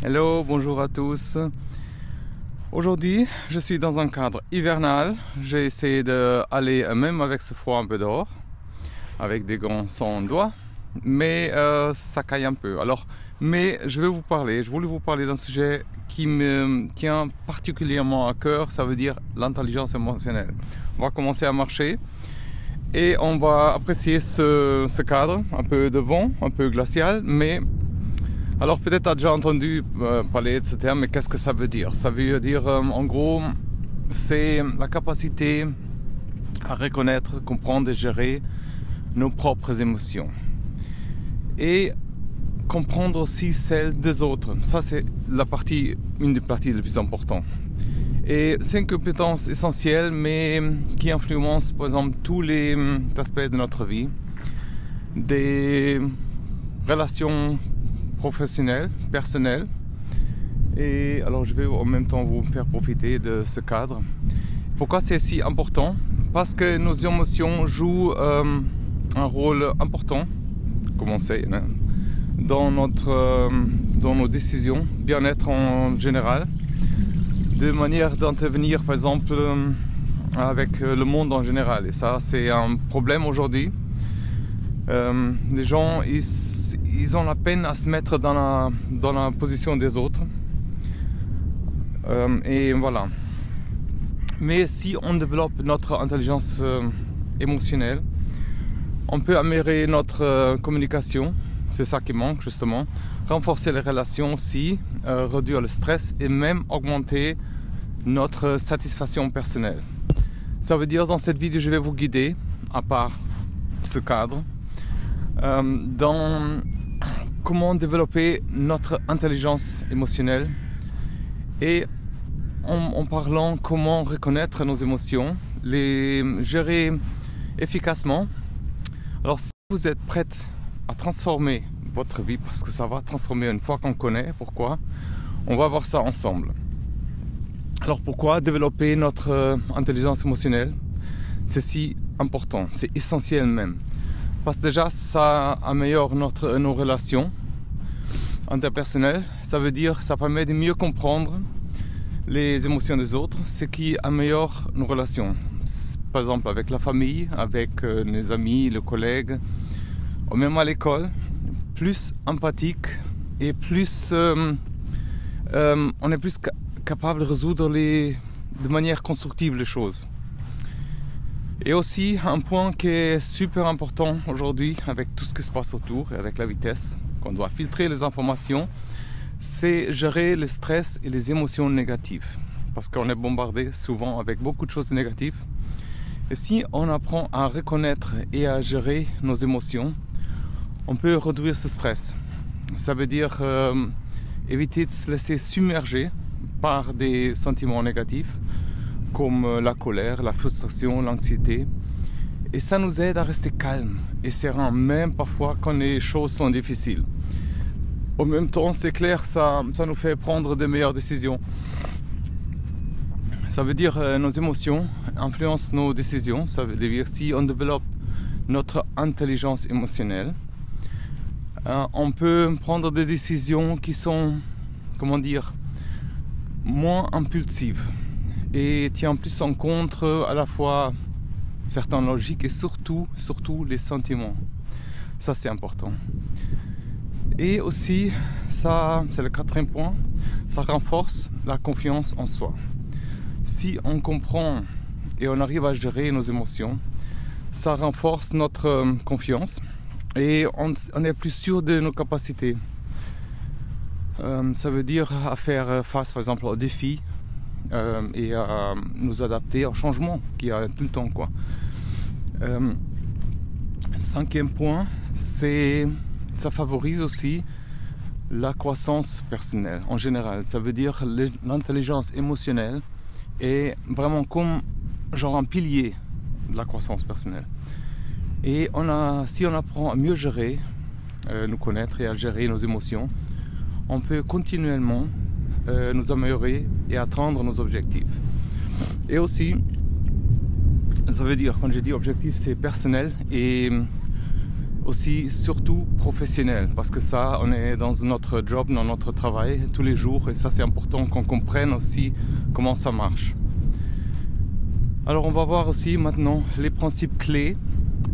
Hello, bonjour à tous. Aujourd'hui, je suis dans un cadre hivernal. J'ai essayé d'aller même avec ce froid un peu dehors, avec des gants sans doigts, mais ça caille un peu. Mais je voulais vous parler d'un sujet qui me tient particulièrement à cœur, ça veut dire l'intelligence émotionnelle. On va commencer à marcher et on va apprécier ce cadre, un peu de vent, un peu glacial, mais alors peut-être tu as déjà entendu parler de ce terme, mais qu'est-ce que ça veut dire? Ça veut dire en gros, c'est la capacité à reconnaître, comprendre et gérer nos propres émotions. Et comprendre aussi celles des autres. Ça c'est une des parties les plus importantes. Et c'est une compétence essentielle, mais qui influence par exemple tous les aspects de notre vie. Des relations professionnel, personnel. Et alors je vais en même temps vous faire profiter de ce cadre. Pourquoi c'est si important? Parce que nos émotions jouent un rôle important, comme on sait, hein, dans nos décisions, bien-être en général, de manière d'intervenir par exemple avec le monde en général. Et ça c'est un problème aujourd'hui. Les gens ils ont la peine à se mettre dans la position des autres, et voilà. Mais si on développe notre intelligence émotionnelle, on peut améliorer notre communication, c'est ça qui manque justement, renforcer les relations aussi, réduire le stress et même augmenter notre satisfaction personnelle. Ça veut dire dans cette vidéo je vais vous guider, à part ce cadre, dans comment développer notre intelligence émotionnelle et en parlant comment reconnaître nos émotions, les gérer efficacement. Alors si vous êtes prête à transformer votre vie, parce que ça va transformer une fois qu'on connaît pourquoi, on va voir ça ensemble. Alors pourquoi développer notre intelligence émotionnelle? C'est si important, c'est essentiel même. Parce que déjà, ça améliore nos relations interpersonnelles. Ça veut dire, ça permet de mieux comprendre les émotions des autres, ce qui améliore nos relations. Par exemple, avec la famille, avec les amis, les collègues, ou même à l'école. Plus empathique et plus, on est plus capable de résoudre de manière constructive les choses. Et aussi un point qui est super important aujourd'hui avec tout ce qui se passe autour et avec la vitesse, qu'on doit filtrer les informations, c'est gérer le stress et les émotions négatives. Parce qu'on est bombardé souvent avec beaucoup de choses négatives. Et si on apprend à reconnaître et à gérer nos émotions, on peut réduire ce stress. Ça veut dire éviter de se laisser submerger par des sentiments négatifs, comme la colère, la frustration, l'anxiété. Et ça nous aide à rester calme et serein, même parfois quand les choses sont difficiles. En même temps, c'est clair, ça nous fait prendre de meilleures décisions. Ça veut dire nos émotions influencent nos décisions. Ça veut dire si on développe notre intelligence émotionnelle, on peut prendre des décisions qui sont, comment dire, moins impulsives. Et tient plus en compte à la fois certaines logiques et surtout les sentiments. Ça c'est important. Et aussi, ça c'est le quatrième point, ça renforce la confiance en soi. Si on comprend et on arrive à gérer nos émotions, ça renforce notre confiance et on est plus sûr de nos capacités. Ça veut dire à faire face par exemple aux défis, et à nous adapter au changement qu'il y a tout le temps, quoi. Cinquième point, ça favorise aussi la croissance personnelle en général. Ça veut dire l'intelligence émotionnelle est vraiment comme genre un pilier de la croissance personnelle. Et si on apprend à mieux gérer, nous connaître et à gérer nos émotions, on peut continuellement nous améliorer et atteindre nos objectifs. Et aussi, ça veut dire, quand je dis objectif, c'est personnel et aussi surtout professionnel, parce que ça, on est dans notre job, dans notre travail tous les jours, et ça c'est important qu'on comprenne aussi comment ça marche. Alors on va voir aussi maintenant les principes clés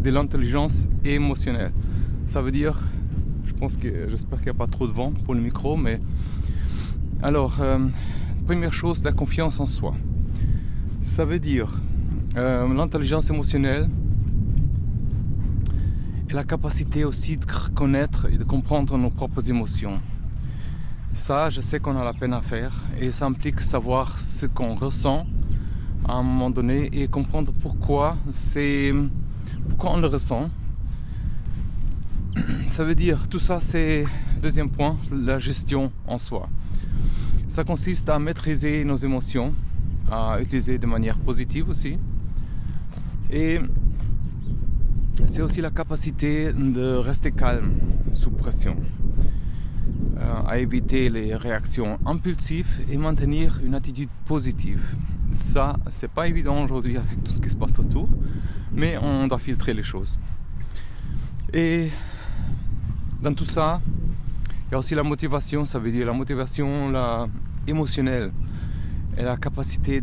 de l'intelligence émotionnelle. Ça veut dire, j'espère qu'il n'y a pas trop de vent pour le micro, mais alors première chose, la confiance en soi. Ça veut dire l'intelligence émotionnelle et la capacité aussi de reconnaître et de comprendre nos propres émotions. Ça, je sais qu'on a la peine à faire, et ça implique savoir ce qu'on ressent à un moment donné et comprendre pourquoi on le ressent. Ça veut dire, tout ça c'est, deuxième point, la gestion en soi. Ça consiste à maîtriser nos émotions, à utiliser de manière positive aussi. Et c'est aussi la capacité de rester calme sous pression, à éviter les réactions impulsives et maintenir une attitude positive. Ça, c'est pas évident aujourd'hui avec tout ce qui se passe autour, mais on doit filtrer les choses. Et dans tout ça, il y a aussi la motivation, ça veut dire la motivation émotionnelle et la capacité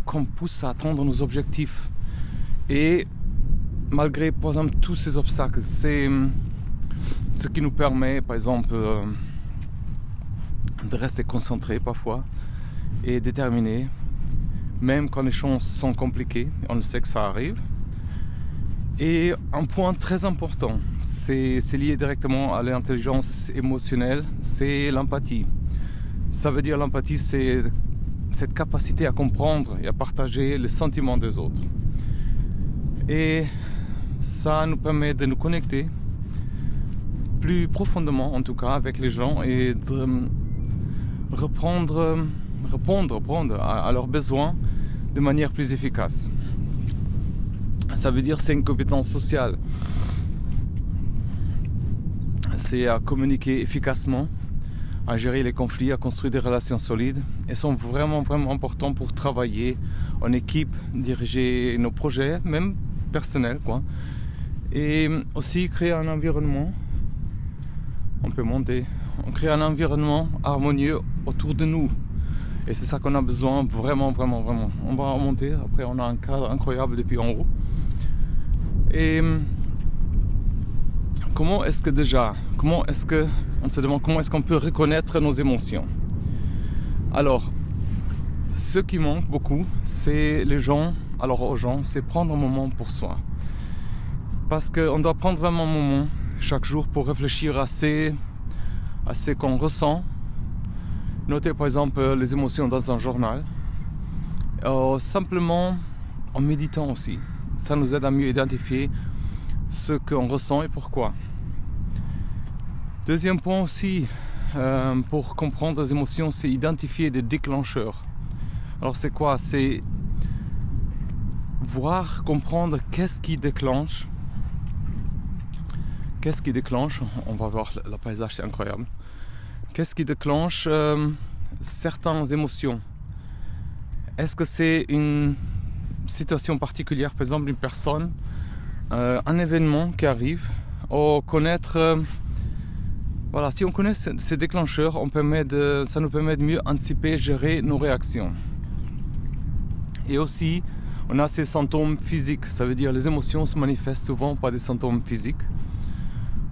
qu'on pousse à atteindre nos objectifs. Et malgré, par exemple, tous ces obstacles, c'est ce qui nous permet, par exemple, de rester concentré parfois et déterminé, même quand les choses sont compliquées. On sait que ça arrive. Et un point très important, c'est lié directement à l'intelligence émotionnelle, c'est l'empathie. Ça veut dire l'empathie, c'est cette capacité à comprendre et à partager les sentiments des autres. Et ça nous permet de nous connecter plus profondément, en tout cas, avec les gens, et de répondre à leurs besoins de manière plus efficace. Ça veut dire c'est une compétence sociale. C'est à communiquer efficacement, à gérer les conflits, à construire des relations solides, et sont vraiment importants pour travailler en équipe, diriger nos projets, même personnels, quoi. Et aussi créer un environnement, on crée un environnement harmonieux autour de nous. Et c'est ça qu'on a besoin vraiment. On va remonter, après on a un cadre incroyable depuis en haut. Et on se demande comment est-ce qu'on peut reconnaître nos émotions. Alors, ce qui manque beaucoup, c'est aux gens, c'est prendre un moment pour soi. Parce qu'on doit prendre vraiment un moment chaque jour pour réfléchir à ce qu'on ressent. Noter par exemple les émotions dans un journal. Simplement en méditant aussi. Ça nous aide à mieux identifier ce qu'on ressent et pourquoi. Deuxième point aussi, pour comprendre les émotions, c'est identifier des déclencheurs. Alors c'est quoi? C'est comprendre qu'est-ce qui déclenche. On va voir le paysage, c'est incroyable. Qu'est-ce qui déclenche certaines émotions? Est-ce que c'est une situation particulière, par exemple une personne, un événement qui arrive, ou connaître, si on connaît ces déclencheurs, ça nous permet de mieux anticiper, gérer nos réactions. Et aussi, on a ces symptômes physiques, ça veut dire les émotions se manifestent souvent par des symptômes physiques,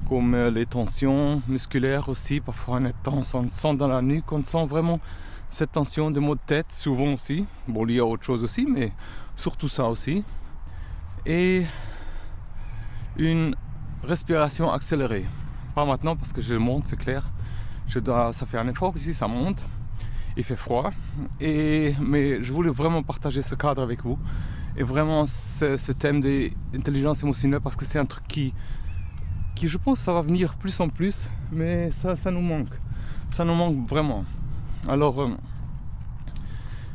comme les tensions musculaires aussi, parfois on est tense, on sent dans la nuque, on sent vraiment cette tension, des maux de tête, souvent aussi, lié à autre chose aussi, mais surtout ça aussi, et une respiration accélérée. Pas maintenant parce que je monte, c'est clair, ça fait un effort ici, ça monte, il fait froid, mais je voulais vraiment partager ce cadre avec vous, et vraiment ce thème de l'intelligence émotionnelle, parce que c'est un truc qui je pense ça va venir plus en plus, mais ça nous manque vraiment. Alors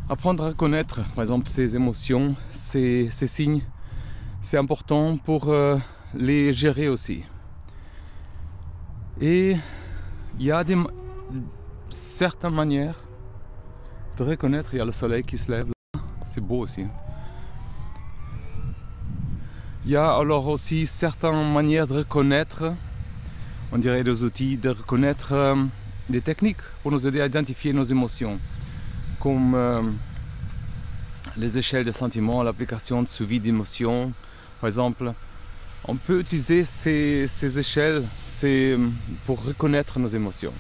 apprendre à reconnaître par exemple ces émotions, ces signes, c'est important pour les gérer aussi. Et il y a certaines manières de reconnaître. Il y a le soleil qui se lève là, c'est beau aussi. Il y a alors aussi certaines manières de reconnaître, on dirait des outils, de reconnaître des techniques pour nous aider à identifier nos émotions, comme les échelles de sentiments, l'application de suivi d'émotions, par exemple. On peut utiliser ces échelles pour reconnaître nos émotions.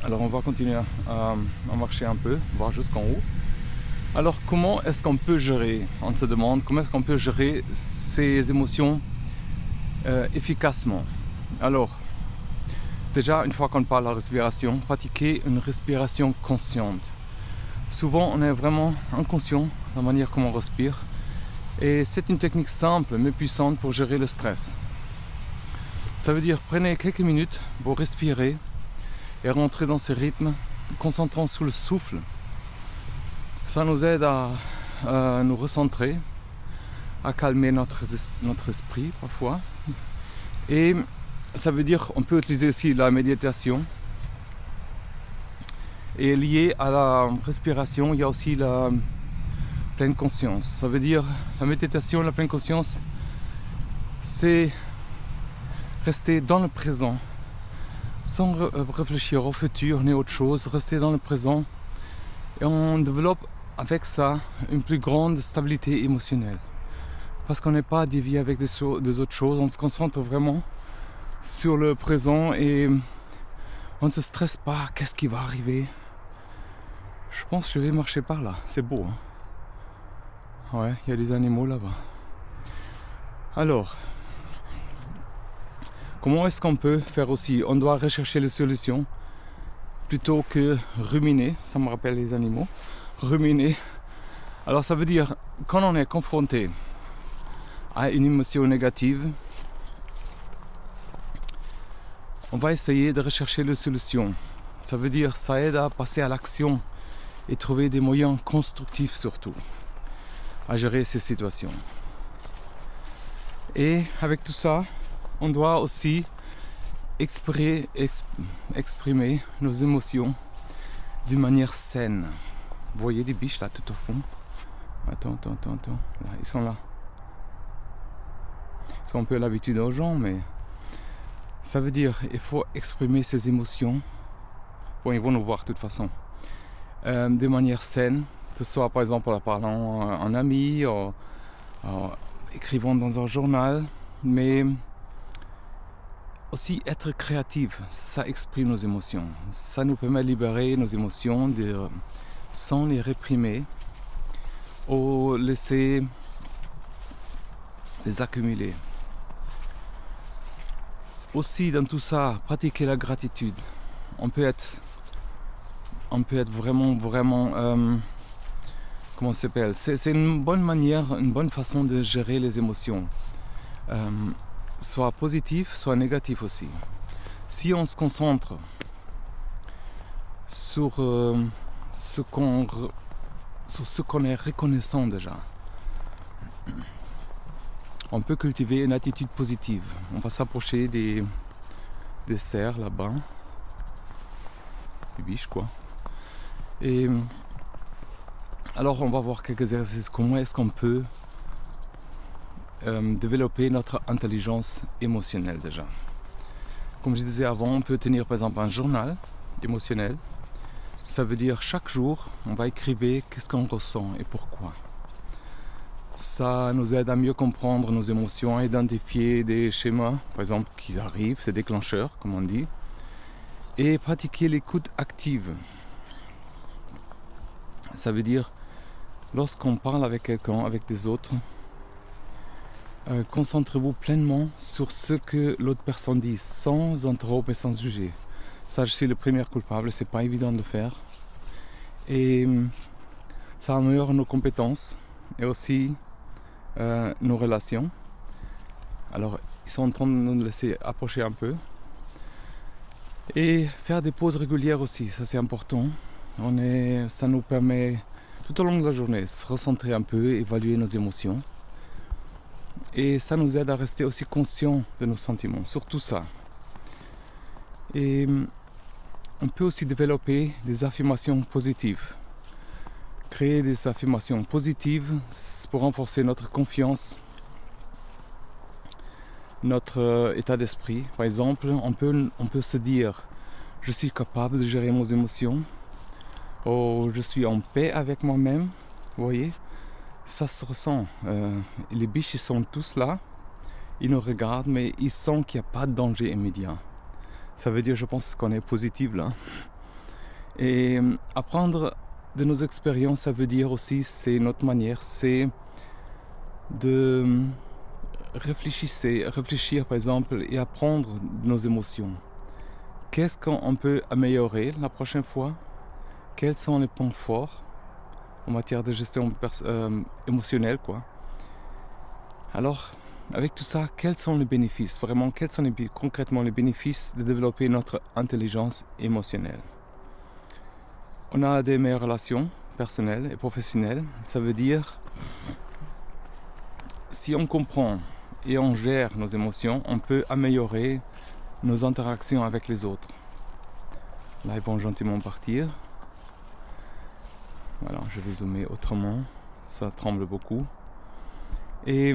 Alors on va continuer à marcher un peu, voir jusqu'en haut. Alors comment est-ce qu'on peut gérer? On se demande comment est-ce qu'on peut gérer ces émotions efficacement. Alors, déjà, une fois qu'on parle de la respiration, pratiquer une respiration consciente. Souvent, on est vraiment inconscient de la manière comment on respire. Et c'est une technique simple mais puissante pour gérer le stress. Ça veut dire, prenez quelques minutes pour respirer et rentrer dans ce rythme, concentrant sur le souffle. Ça nous aide à nous recentrer, à calmer notre esprit parfois. Et ça veut dire qu'on peut utiliser aussi la méditation. Et lié à la respiration, il y a aussi la pleine conscience. Ça veut dire la méditation, la pleine conscience, c'est rester dans le présent, sans réfléchir au futur ni autre chose, rester dans le présent. Et on développe avec ça une plus grande stabilité émotionnelle. Parce qu'on n'est pas dévié avec des autres choses, on se concentre vraiment sur le présent et on ne se stresse pas, qu'est-ce qui va arriver. Je pense que je vais marcher par là, c'est beau. Hein, ouais, il y a des animaux là-bas. Alors, comment est-ce qu'on peut faire aussi? On doit rechercher les solutions plutôt que ruminer, ça me rappelle les animaux. Ruminer. Alors ça veut dire, quand on est confronté à une émotion négative, on va essayer de rechercher les solutions. Ça veut dire, ça aide à passer à l'action et trouver des moyens constructifs surtout à gérer ces situations. Et avec tout ça, on doit aussi exprimer nos émotions d'une manière saine. Vous voyez des biches là tout au fond? Attends. Là, ils sont là. Ils sont un peu à l'habitude aux gens, mais ça veut dire il faut exprimer ses émotions. Bon, ils vont nous voir de toute façon. De manière saine, que ce soit par exemple en parlant en ami, en écrivant dans un journal, mais aussi être créatif, ça exprime nos émotions. Ça nous permet de libérer nos émotions sans les réprimer ou laisser les accumuler. Aussi dans tout ça, pratiquer la gratitude. On peut être vraiment comment ça s'appelle? C'est une bonne manière, une bonne façon de gérer les émotions. Soit positif, soit négatif aussi. Si on se concentre sur ce qu'on est reconnaissant déjà, on peut cultiver une attitude positive. On va s'approcher des cerfs là-bas, des biches quoi. Et alors on va voir quelques exercices. Comment est-ce qu'on peut développer notre intelligence émotionnelle déjà. Comme je disais avant, on peut tenir par exemple un journal émotionnel. Ça veut dire chaque jour, on va écrire qu'est-ce qu'on ressent et pourquoi. Ça nous aide à mieux comprendre nos émotions, à identifier des schémas, par exemple, qui arrivent, ces déclencheurs, comme on dit, et pratiquer l'écoute active. Ça veut dire, lorsqu'on parle avec quelqu'un, avec des autres, concentrez-vous pleinement sur ce que l'autre personne dit, sans interrompre et sans juger. Ça, je suis le premier coupable, c'est pas évident de le faire. Et ça améliore nos compétences et aussi nos relations. Alors, ils sont en train de nous laisser approcher un peu. Et faire des pauses régulières aussi, ça c'est important. Ça nous permet tout au long de la journée de se recentrer un peu, évaluer nos émotions. Et ça nous aide à rester aussi conscients de nos sentiments, surtout ça. Et on peut aussi développer des affirmations positives. créer des affirmations positives pour renforcer notre confiance, notre état d'esprit. Par exemple, on peut se dire « Je suis capable de gérer mes émotions » ou « Je suis en paix avec moi-même ». Vous voyez, ça se ressent. Les biches, ils sont tous là, ils nous regardent, mais ils sentent qu'il n'y a pas de danger immédiat. Ça veut dire, je pense, qu'on est positif là. Et apprendre de nos expériences, ça veut dire aussi, c'est notre manière, c'est de réfléchir par exemple et apprendre de nos émotions. Qu'est-ce qu'on peut améliorer la prochaine fois? Quels sont les points forts en matière de gestion émotionnelle, quoi. Alors, avec tout ça, quels sont les bénéfices? Vraiment, quels sont concrètement les bénéfices de développer notre intelligence émotionnelle? On a des meilleures relations personnelles et professionnelles. Ça veut dire, si on comprend et on gère nos émotions, on peut améliorer nos interactions avec les autres. Là, ils vont gentiment partir. Voilà, je vais zoomer autrement. Ça tremble beaucoup. Et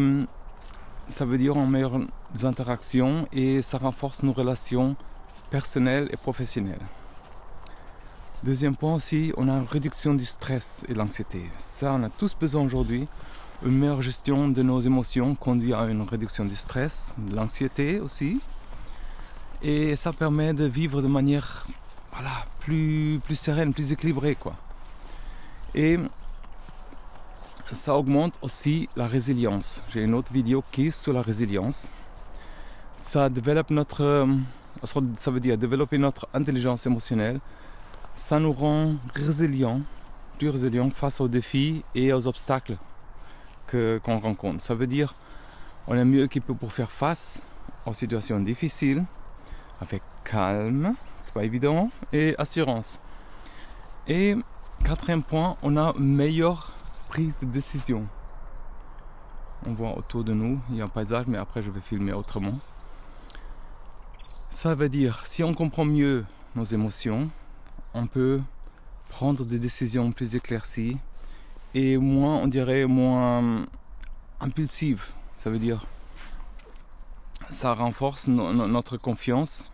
ça veut dire on améliore les interactions et ça renforce nos relations personnelles et professionnelles. Deuxième point aussi, on a une réduction du stress et de l'anxiété. Ça, on a tous besoin aujourd'hui. Une meilleure gestion de nos émotions conduit à une réduction du stress, de l'anxiété aussi. Et ça permet de vivre de manière plus sereine, plus équilibrée, quoi. Et ça augmente aussi la résilience. J'ai une autre vidéo qui est sur la résilience. Ça développe ça veut dire développer notre intelligence émotionnelle. Ça nous rend plus résilients face aux défis et aux obstacles qu'on rencontre. Ça veut dire on est mieux équipé pour faire face aux situations difficiles avec calme, c'est pas évident, et assurance. Et quatrième point, on a une meilleure prise de décision. On voit autour de nous, il y a un paysage, mais après je vais filmer autrement. Ça veut dire, si on comprend mieux nos émotions, on peut prendre des décisions plus éclaircies et moins impulsives. Ça veut dire, ça renforce notre confiance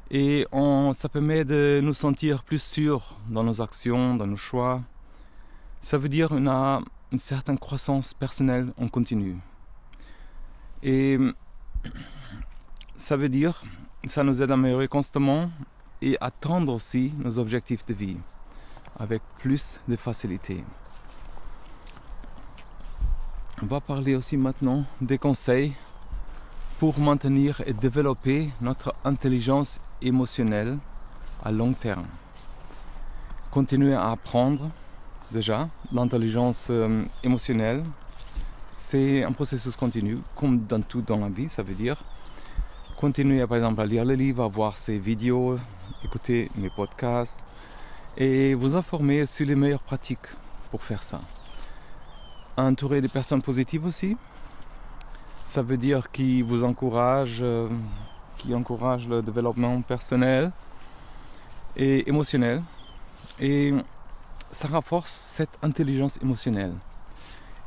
et ça permet de nous sentir plus sûrs dans nos actions, dans nos choix. Ça veut dire qu'on a une certaine croissance personnelle en continu. Et ça veut dire, ça nous aide à améliorer constamment et atteindre aussi nos objectifs de vie avec plus de facilité. On va parler aussi maintenant des conseils pour maintenir et développer notre intelligence émotionnelle à long terme. Continuer à apprendre, déjà, l'intelligence émotionnelle, c'est un processus continu, comme dans tout dans la vie, ça veut dire continuer par exemple à lire les livres, à voir ces vidéos, écouter mes podcasts et vous informer sur les meilleures pratiques pour faire ça. Entourer des personnes positives aussi, ça veut dire qui vous encouragent, qui encouragent le développement personnel et émotionnel. Et ça renforce cette intelligence émotionnelle.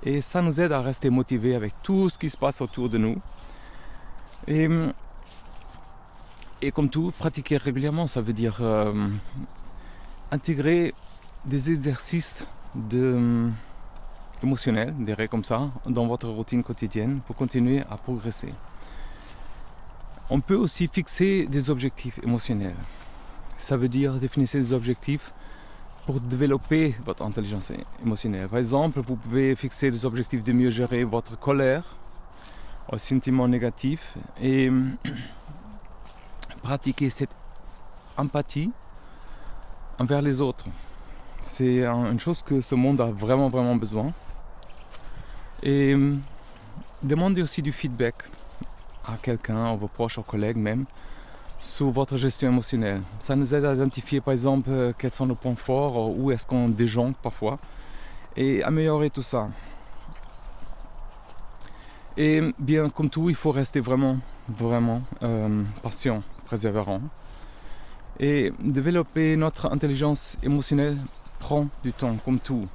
Et ça nous aide à rester motivés avec tout ce qui se passe autour de nous. Et comme tout, pratiquer régulièrement, ça veut dire intégrer des exercices émotionnels, des règles comme ça, dans votre routine quotidienne pour continuer à progresser. On peut aussi fixer des objectifs émotionnels. Ça veut dire définir des objectifs pour développer votre intelligence émotionnelle. Par exemple, vous pouvez fixer des objectifs de mieux gérer votre colère, vos sentiments négatifs et pratiquer cette empathie envers les autres. C'est une chose que ce monde a vraiment besoin. Et demandez aussi du feedback à quelqu'un, à vos proches, aux collègues même, sur votre gestion émotionnelle. Ça nous aide à identifier par exemple quels sont nos points forts, où est-ce qu'on déjonque parfois, et améliorer tout ça. Et bien comme tout, il faut rester vraiment patient, persévérant. Et développer notre intelligence émotionnelle prend du temps, comme tout.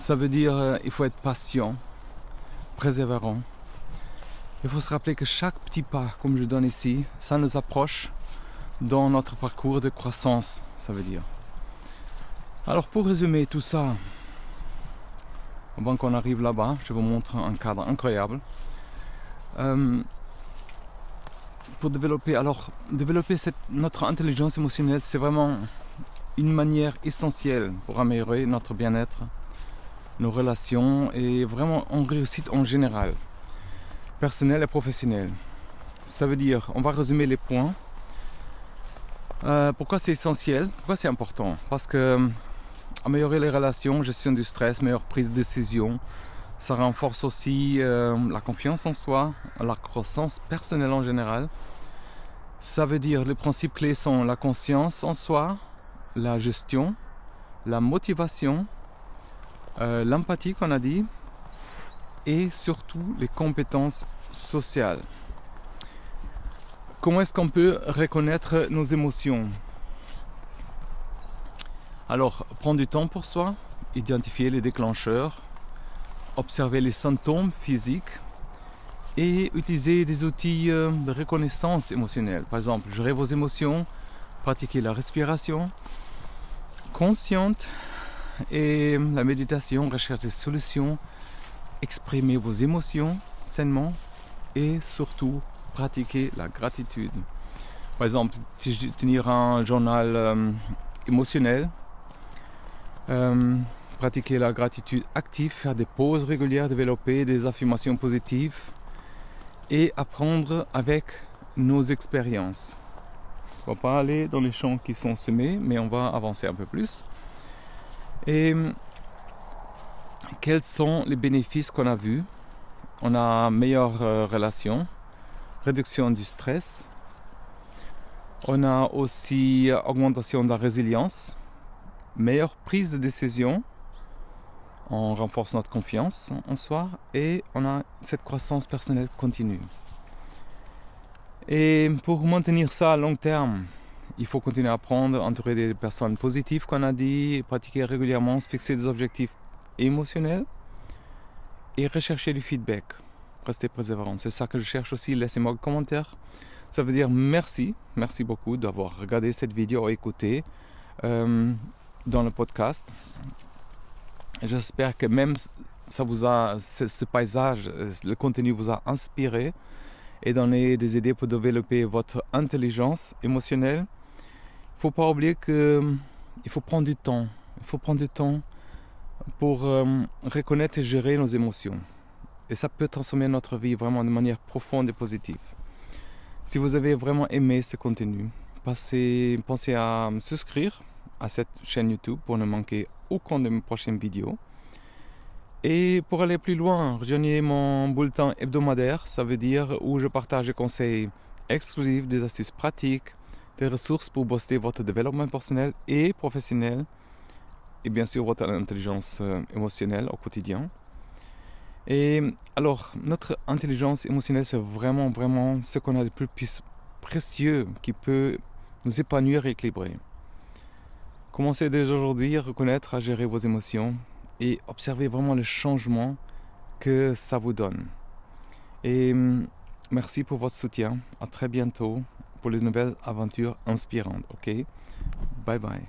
Ça veut dire il faut être patient, persévérant. Il faut se rappeler que chaque petit pas, comme je donne ici, ça nous approche dans notre parcours de croissance, ça veut dire. Alors pour résumer tout ça, avant qu'on arrive là-bas, je vous montre un cadre incroyable. Pour développer notre intelligence émotionnelle, c'est vraiment une manière essentielle pour améliorer notre bien-être, nos relations et vraiment en réussite en général, personnelle et professionnelle. Ça veut dire, on va résumer les points. Pourquoi c'est essentiel? Pourquoi c'est important? Parce que améliorer les relations, gestion du stress, meilleure prise de décision, ça renforce aussi la confiance en soi, la croissance personnelle en général. Ça veut dire les principes clés sont la conscience en soi, la gestion, la motivation, l'empathie qu'on a dit, et surtout les compétences sociales. Comment est-ce qu'on peut reconnaître nos émotions? Alors, prendre du temps pour soi, identifier les déclencheurs, observer les symptômes physiques et utiliser des outils de reconnaissance émotionnelle. Par exemple, gérer vos émotions, pratiquer la respiration consciente et la méditation, rechercher des solutions, exprimer vos émotions sainement et surtout pratiquer la gratitude. Par exemple, tenir un journal émotionnel, pratiquer la gratitude active, faire des pauses régulières, développer des affirmations positives et apprendre avec nos expériences. On ne va pas aller dans les champs qui sont semés, mais on va avancer un peu plus. Et quels sont les bénéfices qu'on a vus? On a meilleure relation, réduction du stress. On a aussi augmentation de la résilience, meilleure prise de décision. On renforce notre confiance en soi et on a cette croissance personnelle continue. Et pour maintenir ça à long terme, il faut continuer à apprendre, entourer des personnes positives qu'on a dit, pratiquer régulièrement, se fixer des objectifs émotionnels et rechercher du feedback. Rester persévérant, c'est ça que je cherche aussi. Laissez-moi un commentaire. Ça veut dire merci beaucoup d'avoir regardé cette vidéo et écouté dans le podcast. J'espère que même ce paysage, le contenu vous a inspiré et donné des idées pour développer votre intelligence émotionnelle. Il ne faut pas oublier qu'il faut prendre du temps. Il faut prendre du temps pour reconnaître et gérer nos émotions. Et ça peut transformer notre vie vraiment de manière profonde et positive. Si vous avez vraiment aimé ce contenu, pensez à me souscrire à cette chaîne YouTube pour ne manquer aucune de mes prochaines vidéos. Et pour aller plus loin, rejoignez mon bulletin hebdomadaire, ça veut dire où je partage des conseils exclusifs, des astuces pratiques, des ressources pour booster votre développement personnel et professionnel, et bien sûr votre intelligence émotionnelle au quotidien. Et alors, notre intelligence émotionnelle, c'est vraiment ce qu'on a de plus précieux qui peut nous épanouir et équilibrer. Commencez dès aujourd'hui à reconnaître, à gérer vos émotions et observez vraiment le changement que ça vous donne. Et merci pour votre soutien. À très bientôt pour les nouvelles aventures inspirantes. Ok? Bye bye.